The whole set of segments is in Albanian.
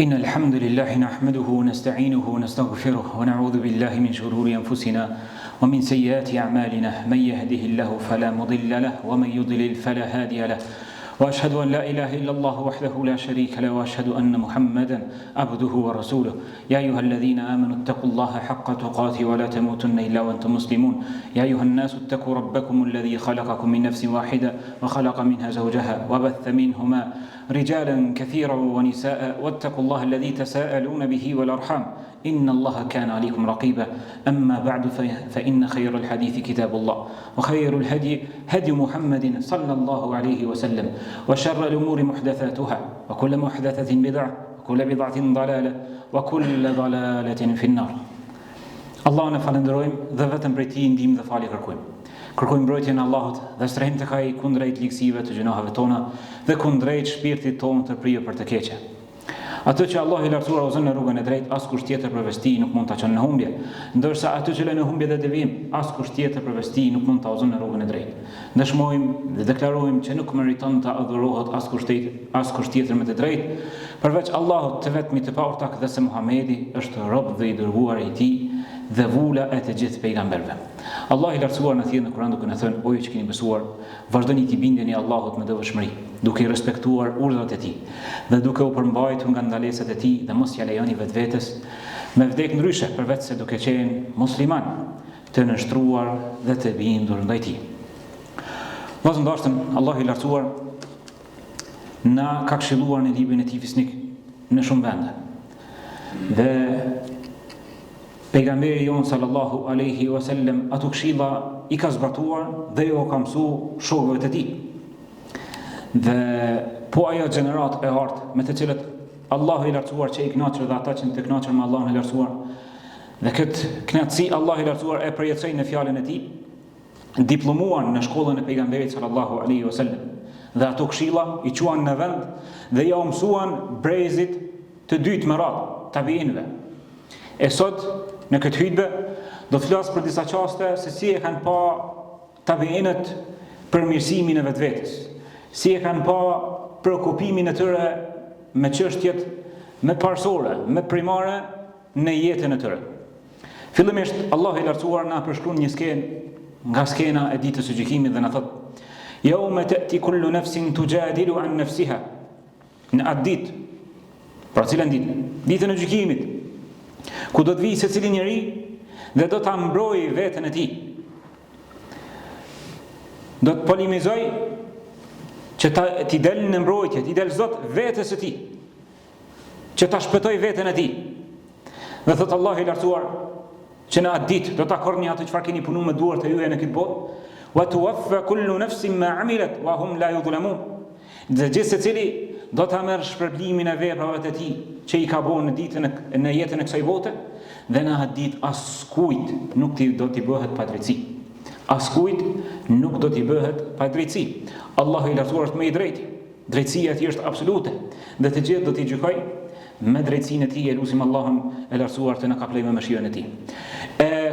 إن الحمد لله نحمده ونستعينه ونستغفره ونعوذ بالله من شرور أنفسنا ومن سيئات أعمالنا من يهده الله فلا مضل له ومن يضلل فلا هادي له وأشهد أن لا إله إلا الله وحده لا شريك له وأشهد أن محمدا عبده ورسوله يا أيها الذين آمنوا اتقوا الله حق تقاته ولا تموتن إلا وأنتم مسلمون يا أيها الناس اتقوا ربكم الذي خلقكم من نفس واحدة وخلق منها زوجها وبث منهما رجالا كثيرا ونساء واتقوا الله الذي تساءلون به والأرحام إن الله كان عليكم رقيبا أما بعد فإن خير الحديث كتاب الله وخير الهدي هدي محمد صلى الله عليه وسلم وشر الأمور محدثاتها وكل محدثة بدعة وكل بدعة ضلالة وكل ضلالة في النار. Allah në falenderojmë dhe vetëm prej Tij ndihmë dhe falje kërkojmë. Kërkojmë mbrojtjen e Allahut dhe strehim tek Ai kundrejt ligësive të gjunaheve tona dhe kundrejt shpirtit tonë të prirë për të keqe. Atë që Allah i lartësuar ozon në rrugën e drejtë, askush tjetër përveç Tij nuk mund ta çon në humbje, ndërsa atë që lën në humbje dhe devijim, askush tjetër përveç Tij nuk mund ta ozon në rrugën e drejtë. Dëshmojmë dhe deklarojmë që nuk meriton të adhurohet askush tjetër me të drejtë, përveç Allahut të vetmit të paortak dhe se Muhamedi është rob dhe i dërguar i Tij dhe vula e të gjithë pejgamberëve. Allah i lartësuar në thirrën e Kur'anit duke na thënë: O ju që keni besuar, vazhdoni të bindeni Allahut me devotshmëri, duke i respektuar urdhrat e Tij dhe duke u përmbajtur nga ndalesat e Tij dhe mos ja lejoni vetvetes me vdek ndryshe përveç se duke qenë musliman, të nështruar dhe të bindur ndaj Tij. Vazhdim dashëm, Allah i lartësuar na ka këshilluar në librin e Tij fisnik në shumë vende. Dhe pejgamberi jon sallallahu alaihi wasallam ato këshilla i ka zbatuar dhe jo ka mësuar shokëve të tij. Dhe po ajo gjenerat e hartë me të cilët Allahu i lartësuar që i kënaqur dhe ata që të kënaqur me Allahun e lartësuar dhe këtë kënaqësi Allahu i lartësuar e përjetësoi në fjalën e tij, diplomuan në shkollën e pejgamberit sallallahu alaihi wasallam dhe ato këshilla i quan në vend dhe ja mësuan brezit të dytë me radhë, tabiinëve. E sot në këtë hutbë do të flas për disa çaste se si e kanë pa tabiinët përmirësimin e vetvetes, si e kanë pa preokupimin e tyre me çështjet më parsorë, më primare në jetën e tyre. Fillimisht Allahu i lartësuar na përshkruan një skenë nga skena e ditës së gjykimit dhe na thotë: "Yawma ta'ti kullu nafsin tujadilu an nafsiha." Në atë ditë, pra cilën ditë? Ditën e gjykimit, ku do të vijë secili njeri dhe do ta mbrojë veten e tij. Do të polemizoj që t'i del në mbrojtje, t'i del Zot vetes së tij, që ta shpëtoj veten e tij. Dhe thot Allahu i lartësuar që në atë ditë do ta korrni atë çfarë keni punuar me duart e juaja në këtë botë, wa tuwaffa kullu nafsin ma 'amilat wa hum la yudhlamun. Dhe gjithë secili do ta merr shpërblimin e veprave të tij që i ka bërë në jetën e kësaj bote, dhe në atë ditë askujt nuk do t'i bëhet padrejtësi. Askujt nuk do t'i bëhet padrejtësi. Allahu i lartësuar është më i drejti. Drejtësia e tij është absolute dhe të gjithë do t'i gjykojë me drejtësinë e tij. Elusim Allahun e lartësuar të na kaplej me mëshirën e tij.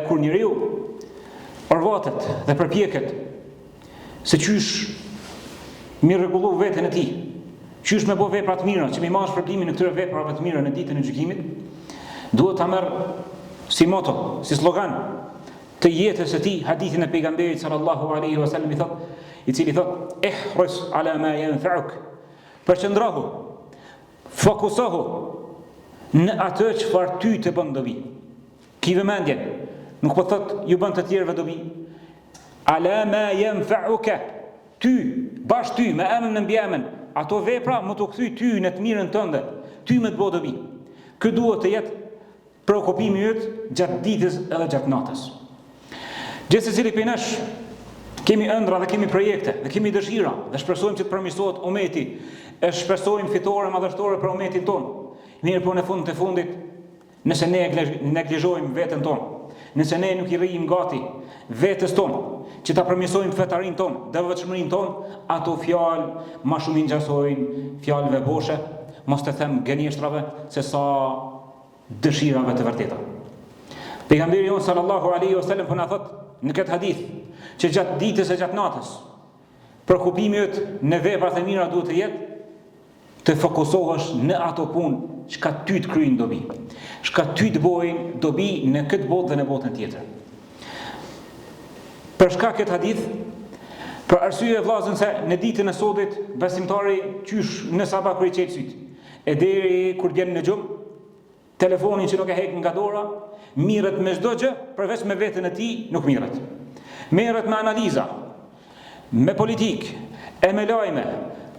Kur njeriu orvatet dhe përpjeket se qysh mi rregullu veten e tij, qysh me bo vepra të mira, që mi marrë shpërblimin në këtyre veprave të mira në ditën e gjykimit, duhet ta merr si moto, si slogan të jetës së tij hadithin e pejgamberit sallallahu alaihi wasallam i cili thot: "Ihris ala ma yanfa'uk." Përqendrohu, fokusohu në atë çfarë ty të bën dobi. Ki vëmendjen, nuk po thot ju bën të tjerëve dobi. Ala ma yanfa'uka, ty, bash ty, me emën në mbiemën, ato vepra më të kthy ty në të mirën tënde, ty më të bëj dobi. Ky duhet të jetë preokupimi yt gjatë ditës edhe gjatë natës. Gjithë secili prej nesh kemi ëndra dhe kemi projekte dhe kemi dëshira dhe shpresojmë që të përmirësohet ummeti, e shpresojmë fitore madhështore për ummetin ton. Mirë, po në fund të fundit, nëse ne neglizhojmë veten tonë, nëse ne nuk i rrijmë gati vetes tonë që ta përmirësojmë fetarin tonë, devotshmërinë tonë, ato fjalë më shumë i ngjasojnë fjalëve boshe, mos të them gënjeshtrave, se sa dëshirave të vërteta. Pejgamberi jon sallallahu alaihi wasallam po na thot në këtë hadith që gjatë ditës e gjatë natës, preokupimi yt në veprat e mira duhet të jetë të fokusohesh në ato punë çka ty të kryejnë dobi, çka ty të bojnë dobi në këtë botë dhe në botën tjetër. Për shkak këtë hadith, për arsye vllazën se në ditën e sotit besimtari qysh në sabah kur i çet syt, e deri kur vjen në xhum, telefonin që nuk e hek nga dora, mirret me çdo gjë, përveç me veten e tij nuk mirret. Merret me analiza, me politik, e me lajme,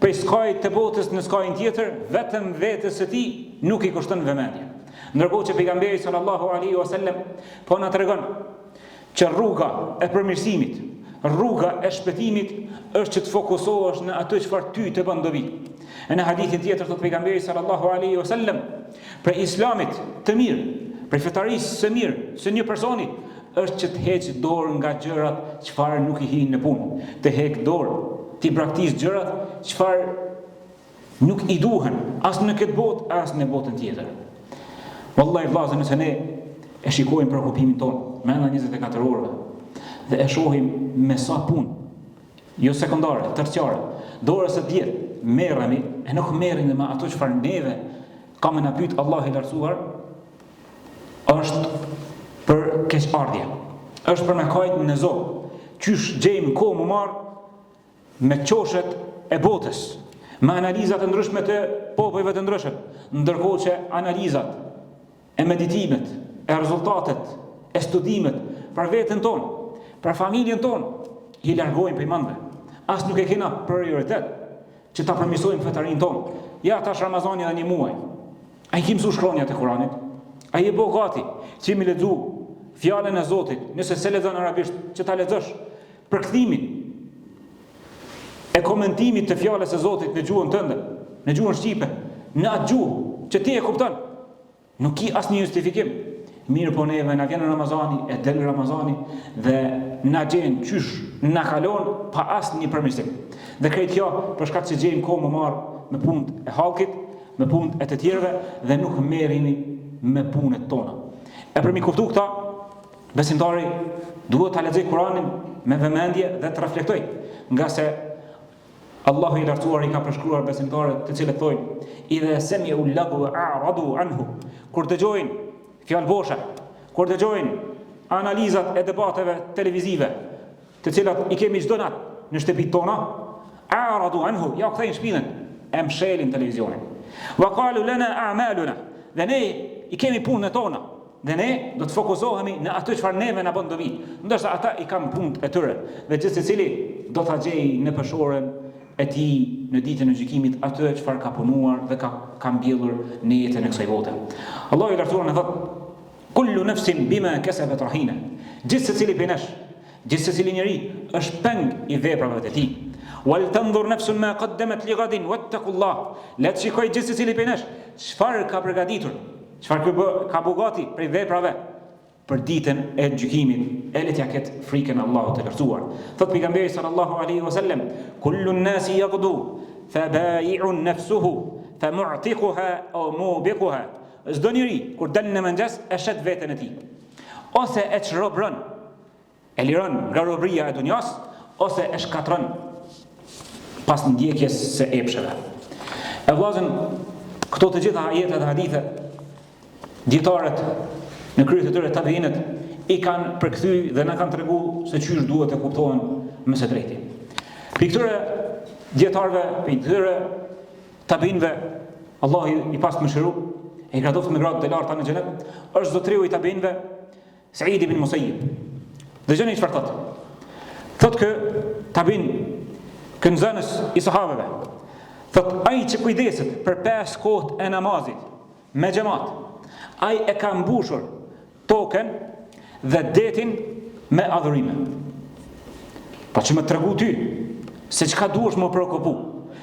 prej skajit të botës në skajin tjetër, vetëm vetes së tij nuk i kushton vëmendje. Ndërkohë që pejgamberi sallallahu alaihi wasallam po na tregon që rruga e përmirësimit, rruga e shpëtimit është që të fokusohesh në atë çfarë ty të bën dobi. Në hadithin tjetër thot pejgamberi sallallahu alaihi wasallam, për islamit të mirë, për fetarisë së mirë, së një personi është që të heq dorë nga gjërat çfarë nuk i hinë në punë, të heq dorë, të braktis gjërat çfarë nuk i duhen, as në këtë botë, as në botën tjetër. Wallahi vllazë, nëse ne e shikojmë shqetësimin tonë brenda 24 orëve dhe e shohim me sa punë, jo sekondare, terciare, dorës së diet, merremi e nuk merremi me ato çfarë neve kam na pyet Allahu i lartësuar, është për keqardhje, është për me kajt në Zot. Qysh gjejmë kohë më marr me qoshet e botës, me analizat e ndryshme të popujve të ndryshëm, ndërkohë që analizat e meditimet, e rezultatet, e studimet për veten tonë, për familjen tonë, i largojmë prej mandve. As nuk e kena prioritet që ta përmirësojmë fetarin tonë. Ja tash Ramazani edhe një muaj. Ai ki mësu shkronjat e Kuranit. Ai e bo gati që mi lexu fjalën e Zotit, nëse se lexon arabisht, që ta lexosh përkthimin e komentimit të fjalës së Zotit në gjuhën tënde, në gjuhën shqipe, në atë gjuhë që ti e kupton. Nuk ki asnjë justifikim. Mirë po neve na vjen Ramazani, e del Ramazani dhe na gjen qysh na kalon pa asnjë përmirësim. Dhe krejt kjo për shkak se gjejmë kohë më marr me punët e hallkit, me punët e të tjerëve dhe nuk merremi me punët tona. E për mi kuptu këta, besimtari duhet ta lexojë Kuranin me vëmendje dhe të reflektoj, nga se Allahu i lartësuar i ka përshkruar besimtarët të cilët thojnë: "Idha sami'u lahu a'radu anhu", kur dëgjojnë fjalë boshe, kur dëgjojnë analizat e debateve televizive, të cilat i kemi çdo natë në shtëpitë tona, a'radu anhu, ja kthejnë shpinën, e mshelin televizionin. Wa qalu lana a'maluna, dhe ne i kemi punën tona, dhe ne do të fokusohemi në atë çfarë neve na bën dobi. Ndërsa ata i kanë punët e tyre, dhe çdo secili do ta gjejë në peshorën e tij në ditën e gjykimit atë çfarë ka punuar dhe ka mbjellur në jetën e kësaj bote. Allahu i lartësuar na thot: "Kullu nafsin bima kasabat rahina", gjithë secili prej nesh, gjithë secili njeri është peng i veprave të tij. "Wal tanzur nafsun ma qaddamat li ghadin wattaqullah", le të shikojë gjithë secili prej nesh çfarë ka përgatitur, çfarë ka bogati prej veprave për ditën e gjykimit, e le t'ja ketë frikën Allahut të lartësuar. Thot pejgamberi sallallahu alaihi wasallam: "Kullu an-nasi yaghdu fa bai'un nafsuhu fa mu'tiquha aw mubiquha", çdo njeri kur dal në mëngjes e shet veten e tij, ose e çrobron, e liron nga robëria e dunjas, ose e shkatron pas ndjekjes së epsheve. E vllazën, këto të gjitha ajetet dhe hadithe, dietarët në krye të tyre tabiinët i kanë përkthy dhe na kanë treguar se çysh duhet të kuptohen më së drejti. Për këtyre dietarëve, për këtyre tabiinëve, Allahu i pasmëshiru e i gradoft me gradë të larta në xhenet, është zotriu i tabiinëve Sa'id ibn Musayyib. Dëgjoni çfarë thotë. Thotë kë tabiin kënzënës i sahabeve, thotë ai që kujdeset për 5 kohët e namazit me xhamat, ai e ka mbushur tokën dhe detin me adhurime. Pa që më tregu ty se çka duhesh më preokupu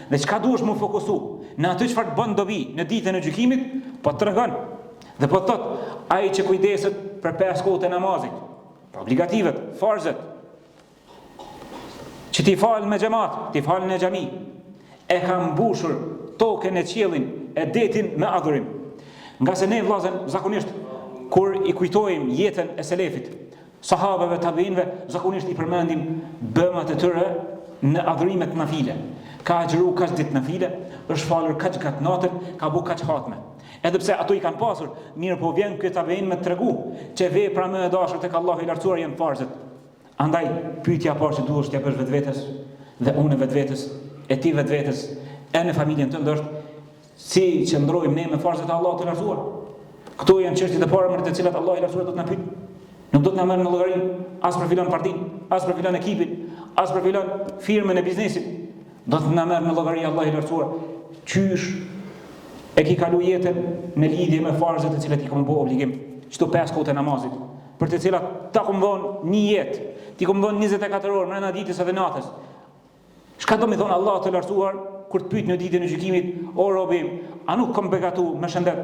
dhe çka duhesh më fokusu në atë çfarë të bën dobi në ditën e gjykimit, po tregon dhe po thot ai që kujdeset për 5 kohët e namazit, për obligativet, farzet, që ti fal me xhamat, ti fal në xhami, e ka mbushur tokën e qiellin e detin me adhurim. Nga se ne vllazën zakonisht kur i kujtojmë jetën e selefit, sahabeve, tabiinëve, zakonisht i përmendim bëmat e tyre në adhurimet nafile. Ka agjëru kaq ditë nafile, është falur kaq gat natën, ka bu kaq hatme. Edhe pse ato i kanë pasur, mirë po vjen ky tabein me tregu që vepra më e dashur tek Allahu i lartësuar janë farzet. Andaj pyetja parë që duhesh t'ia bësh vetvetes dhe unë vetvetes, e ti vetvetes, e në familjen tënde është si qëndrojmë ne me farzet e Allahut të lartësuar. Këto janë çështjet e para me të cilat Allahu i lartësuar do të na pyet. Nuk do të na merr në llogari as për filan partinë, as për filan ekipin, as për filan firmën e biznesit. Do të na merr në llogari Allahu i lartësuar. Qysh e ki kalu jetën në lidhje me farzet e cilat i kom bë obligim, çdo 5 kohë të namazit, për të cilat ta kom dhënë një jetë, ti kom dhënë 24 orë brenda ditës edhe natës. Çka do më thon Allahu të lartësuar kur të pyet në ditën e gjykimit, o robi, a nuk kom begatu me shëndet,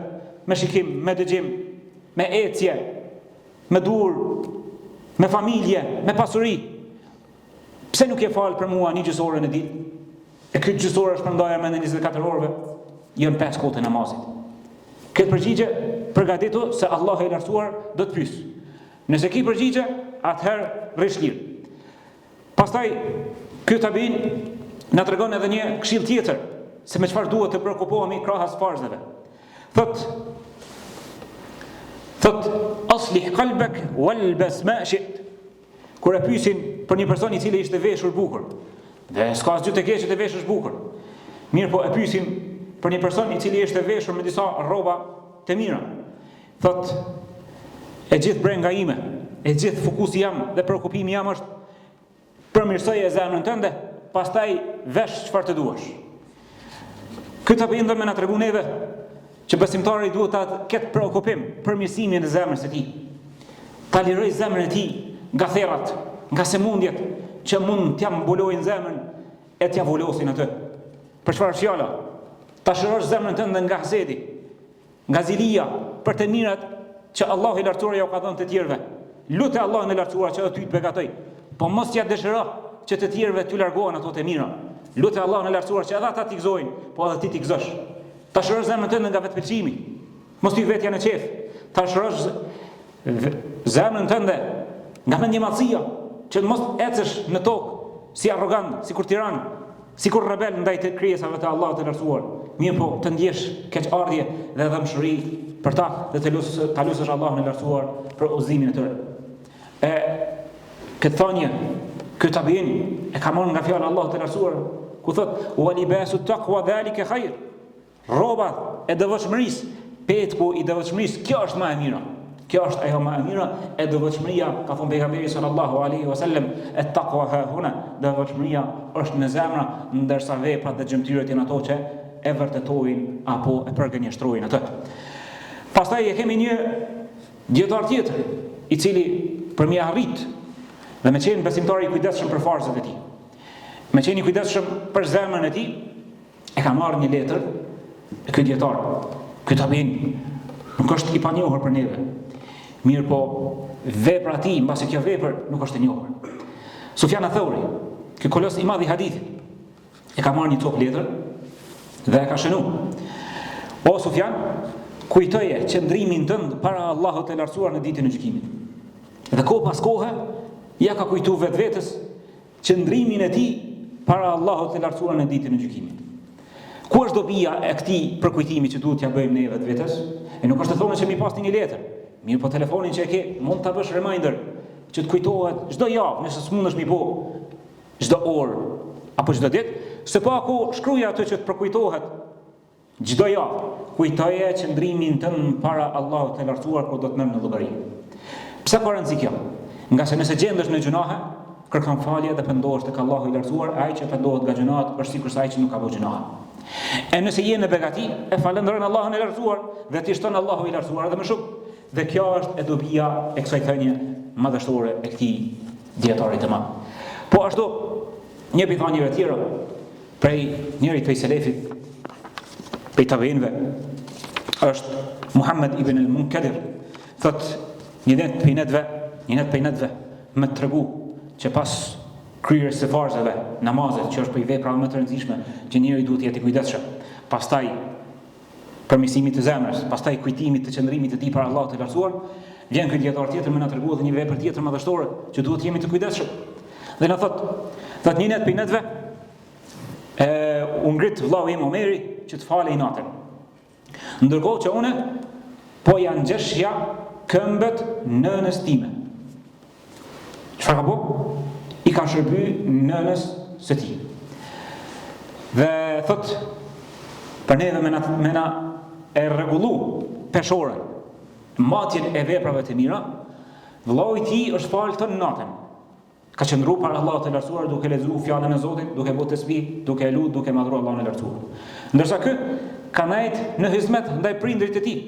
me shikim, me dëgjim, me ecje, me dur, me familje, me pasuri? Pse nuk je fal për mua një gjysore në ditë? E këtë gjysore është përndaja me në 24 orëve, janë 5 kohë të namazit. Këtë përgjigje përgatitu se Allah e lartësuar do të pyes. Nëse ki përgjigje, atëherë rrish lirë. Pastaj, ky tabiin na tregon edhe një këshill tjetër, se me çfarë duhet të shqetësohemi krahas farzeve. Thot aslih qalbak walbas ma shi't. Kur e pyesin për një person i cili ishte veshur bukur, dhe s'ka asgjë të keqe të veshësh bukur. Mirë po e pyesin për një person i cili ishte veshur me disa rroba të mira. Thot e gjithë brenga ime, e gjithë fokusi jam dhe preokupimi jam është përmirësoje e zemrën tënde, pastaj vesh çfarë të duash. Këtë apo ndër me na tregu neve që besimtari duhet ta ketë preokupim për mirësimin e zemrës së tij. Ta liroj zemrën e tij nga therrat, nga sëmundjet që mund t'ja mbulojnë zemrën e t'ja vulosin atë. Për çfarë fjala? Ta shërosh zemrën tënde nga hasedi, nga zilia, për të mirat që Allahu i lartësuar ja u ka dhënë të tjerëve. Lutë Allahun e lartësuar që ty të begatoj, po mos t'ja dëshiro që të tjerëve t'u largohen ato të mira. Lutë Allahun e lartësuar që edhe ata t'i gëzojnë, po edhe ti t'i gëzosh. Ta shërosh zemrën tënde nga vetpëlqimi, mos ty vetja në qef. Ta shërosh zemrën tënde nga mendjematësia, që mos ecësh në tokë si arrogant, si kur tiran, si kur rebel ndaj të krijesave të Allahut të lartësuar. Mirë po të ndjesh keqardhje dhe dëmshëri për ta dhe ta lutësh Allahun e lartësuar për udhëzimin e tyre. Këtë thënie, ky tabiin e ka marrë nga fjala e Allahut të lartësuar, ku thot: "Wa libasu taqwa dhalika khair." Rroba e devotshmërisë, petku i devotshmërisë, kjo është më e mira. Kjo është ajo më e mira e devotshmëria, ka thënë pejgamberi sallallahu alaihi wasallam, "At-taqwa ha huna." Devotshmëria është në zemra, ndërsa veprat dhe gjymtyrët janë ato që e vërtetojnë apo e përgënjeshtrojnë atë. Pastaj e kemi një dietar tjetër, i cili për mi arrit dhe me qenë besimtari i kujdesshëm për farzët e tij, me qenë i kujdesshëm për zemrën e tij, e ka marrë një letër e ky dietar. Ky tabiin nuk është i panjohur për neve. Mirë po, vepra e tij, mbasi kjo vepër nuk është e njohur. Sufjan al-Thauri, ky kolos i madh i hadithit, e ka marrë një copë letër dhe e ka shënuar: "O Sufjan, kujtoje qëndrimin tënd para Allahut të lartësuar në ditën e gjykimit." Dhe kohë pas kohe ja ka kujtuar vetvetes qëndrimin e tij para Allahut të lartësuar në ditën e gjykimit. Ku është dobia e këtij përkujtimi që duhet t'ja bëjmë ne vetvetes? E nuk është të thonë që mi pasni një letër. Mirë po telefonin që e ke, mund ta bësh reminder që të kujtohet çdo javë, nëse s'mundesh mi bë çdo orë apo çdo ditë, se po aku shkruaj atë që të përkujtohet çdo javë. Kujtoje qëndrimin tënd para Allahut të lartësuar kur do të merr në llogari. Pse ka rëndësi kjo? Nga se nëse gjendesh në gjunahe, kërkon falje dhe pendohesh tek Allahu i lartësuar, ai që pendohet nga gjunat është sikur sa ai që nuk ka bërë gjunahe. E nëse je në begati, e falenderojnë Allahun e lartësuar dhe ti shton Allahu i lartësuar edhe më shumë. Dhe kjo është e dobia e kësaj thënie madhështore e këtij dietarit të madh. Po ashtu një pithanjeve tjera prej njërit prej selefit, prej tabeinëve, është Muhammed ibn al-Munkadir. Thot një net prej netve më tregu që pas kryerjes së farzave, namazet, që është prej veprave më të rëndësishme që njeriu duhet të jetë i kujdesshëm, pastaj përmirësimit të zemrës, pastaj kujtimit të qëndrimit të tij para Allahut të lartësuar, vjen ky dietar tjetër më na treguar edhe një vepër tjetër madhështore që duhet jemi të kujdesshëm. Dhe na thot Thot një net për netve, u ngrit vllau im Omeri që të falej natën. Ndërkohë që une po janë gjeshja këmbët nënës time. Çfarë ka bo? I ka shërby nënës së tij. Dhe thot, për neve me na e rregullu peshore matjen e veprave të mira, vllau i tij është falë të natën. Ka qëndru para Allahut të lartësuar duke lexuar fjalën e Zotit, duke bërë tasbih, duke lutur, duke madhruar Allahun e lartësuar. Ndërsa ky ka nejt në hizmet ndaj prindrit të tij.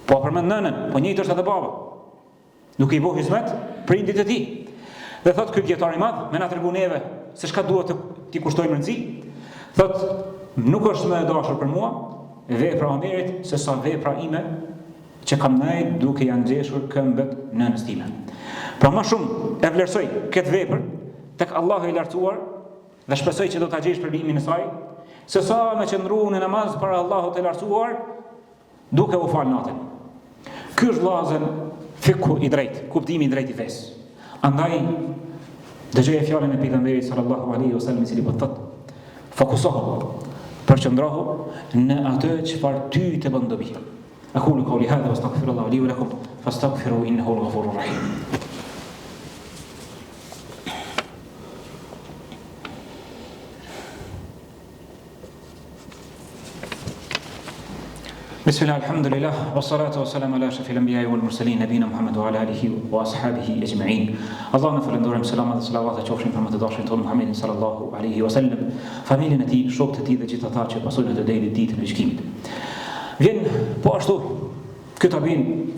Po përmend nënën, po njëjtë është edhe baba. Duke i bërë hizmet prindrit të tij. Dhe thot ky dietar i madh, me na tregon neve se çka duhet t'i kushtojmë rëndësi. Thot, nuk është më e dashur për mua vepra e Omerit se sa vepra ime që kam nejt duke janë nxeshur këmbët nënës time. Pra më shumë e vlerësoj këtë vepër tek Allahu i lartësuar dhe shpresoj që do ta gjej shpërblimin e saj, se sa me qëndru në namaz para Allahut të lartësuar duke u fal natën. Ky është vllazën fikhu i drejtë, kuptimi i drejtë i fesë. Andaj dëgjoj fjalën e pejgamberit sallallahu alaihi wasallam i cili po thotë: fokusohu, përqendrohu në atë çfarë ty të bën dobi. Aqulu qawli hadha wastaghfirullaha li wa lakum fastaghfiruhu innahu al-ghafurur rahim. Bismillah, alhamdulillah, wassalatu wassalamu ala ashrafil anbiya'i wal mursalin nabiyina Muhammad wa ala alihi wa ashabihi ajma'in. Allahun e falenderojmë, selamat dhe salavat qofshin për më të dashurin tonë Muhammedin sallallahu alaihi wasallam, familjen e tij, shokët e tij dhe gjithë ata që pasojnë të deri ditën e gjykimit. Vjen po ashtu ky tabin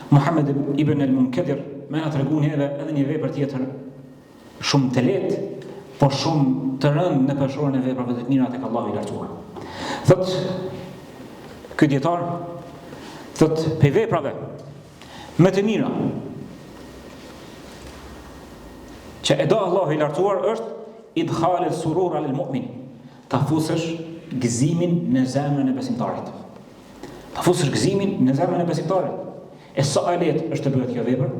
Muhammed ibn al-Munkadir më na tregon edhe një vepër tjetër shumë të lehtë, por shumë të rëndë në peshorën e veprave të mira tek Allahu i lartësuar. Thot ky dietar, thot pe veprave më të mira që e do Allahu i lartësuar është idkhal al-surur al-mu'min, ta fusësh gëzimin në zemrën e besimtarit. Ta fusësh gëzimin në zemrën e besimtarit. E sa e lehtë është të bëhet kjo vepër?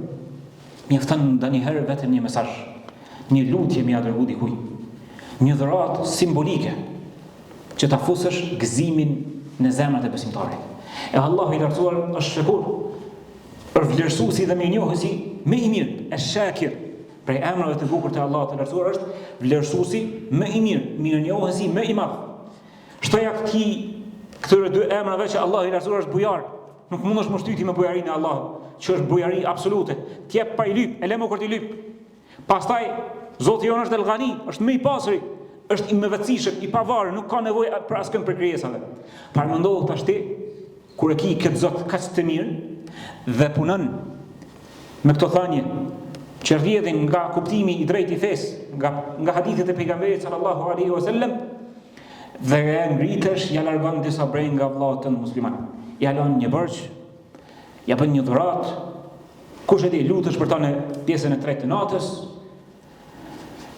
Mjafton ndonjëherë vetëm një mesazh, një lutje më ia dërgoj dikujt, një dhuratë simbolike që ta fusësh gëzimin në zemrat e besimtarit. E Allahu i lartësuar është shakur, është vlerësuesi dhe mirënjohësi më i mirë, ash-shakir. Prej emrave të bukur të Allahut të lartësuar është vlerësuesi më i mirë, mirënjohësi më i madh. Shtoja këtyre dy emrave që Allahu i lartësuar është bujar. Nuk mundesh më shtyti me bujarinë e Allahut, që është bujari absolute. Ti jep pa i lyp, e lemo kur ti lyp. Pastaj Zoti jon është el-Ghani, është më i pasuri, është i mëvëcishëm, i pavarur, nuk ka nevojë për askën për krijesave. Parmendohu tash ti kur e ki këtë Zot kaq të mirë dhe punon me këto thënie që rrjedhin nga kuptimi i drejtë i fesë, nga hadithet e pejgamberit sallallahu alaihi wasallam, dhe ngritesh ja largon disa brej nga vëllezërit tënd musliman. Ja lën një borxh, ja bën një dhuratë, kush e di, lutesh për ta në pjesën e tretë të natës.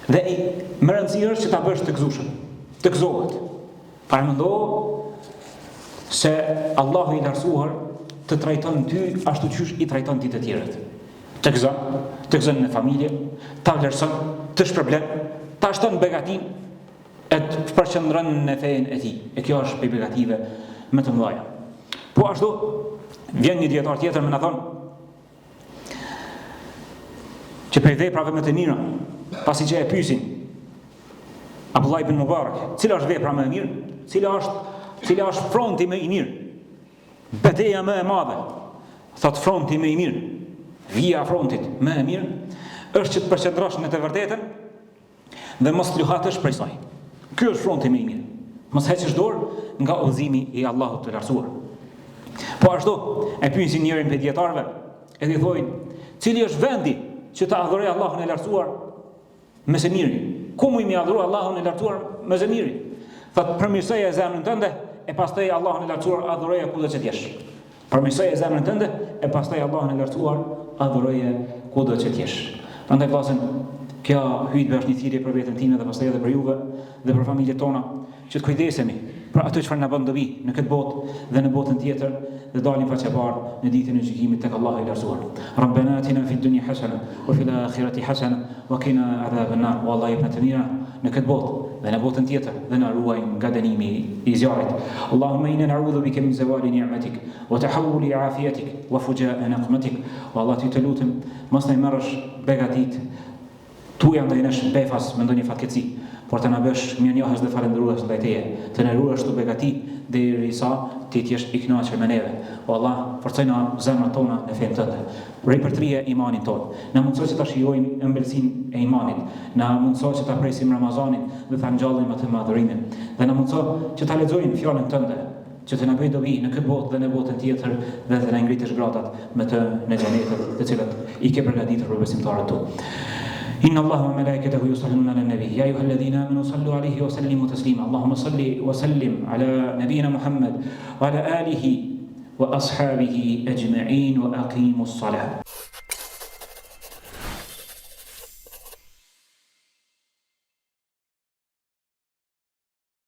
Dhe më rëndësishme është që ta bësh të gëzueshëm, të gëzohet. Parmendo se Allahu i lartësuar të trajton ty ashtu siç i trajton ti të tjerët. Të gëzon në familje, ta vlerëson, të shpërblen, ta shton begatin e të përqendron në fenë e tij. E kjo është begative më të mëdha. Po ashtu vjen një dietar tjetër më na thon që prej veprave më të mira, pasi që e pyesin Abdullah ibn Mubarak, cila është vepra më e mirë, cila është fronti më i mirë, betejë më e madhe, thot fronti më i mirë, vija frontit më e mirë, është që të përqendrosh në të vërtetën dhe mos luhatesh prej saj. Ky është fronti më i mirë. Mos heqësh dorë nga udhëzimi i Allahut të lartësuar. Po ashtu e pyesin njërin prej dietarëve, edhe i thojnë, cili është vendi që ta adhuroj Allahun e lartësuar me së miri? Ku mu i adhuroj Allahun e lartësuar me së miri? Thot, përmirësoje zemrën tënde e pastaj Allahun e lartësuar adhuroje kudo që t'jesh. Përmirësoje zemrën tënde e pastaj Allahun e lartësuar adhuroje kudo që t'jesh. Prandaj vllazën, kjo hutbë është një thirrje për veten time dhe pastaj edhe për juve dhe për familjet tona, që të kujdesemi për ato çfarë na bën dobi në këtë botë dhe në botën tjetër dhe dalin faqebar në ditën e gjykimit tek Allahu i lartësuar. Rabbana atina fid dunya hasana wa fil akhirati hasana wa qina adhaban nar. Wallahi ibn të mira në këtë botë dhe në botën tjetër dhe na ruaj nga dënimi i zjarrit. Allahumma inna na'udhu bika min zawali ni'matik wa tahawuli afiyatik wa fuja'a naqmatik. Wallahi të lutem mos na marrësh begatit tuja ndaj nesh befas me ndonjë fatkeqësi, por të na bësh mirënjohës dhe falendërues ndaj teje, të na ruash të begati derisa ti të jesh i kënaqur me neve. O Allah, forcojna zemrat tona në fenë tënde. Ripërtrije imanin ton. Na mundëso që ta shijojmë ëmbëlsinë e imanit. Na mundëso që ta presim Ramazanin dhe ta ngjallim atë me adhurimin. Dhe na mundëso që ta lexojmë fjalën tënde, që të na bëj dobi në këtë botë dhe në botën tjetër dhe të na ngritësh gratat me të në xhenetin, të cilat i ke përgatitur për besimtarët tu. إن الله وملائكته يصلون على النبي يا أيها الذين آمنوا صلوا عليه وسلموا تسليما اللهم صل وسلم على نبينا محمد وعلى آله وأصحابه أجمعين وأقيموا الصلاة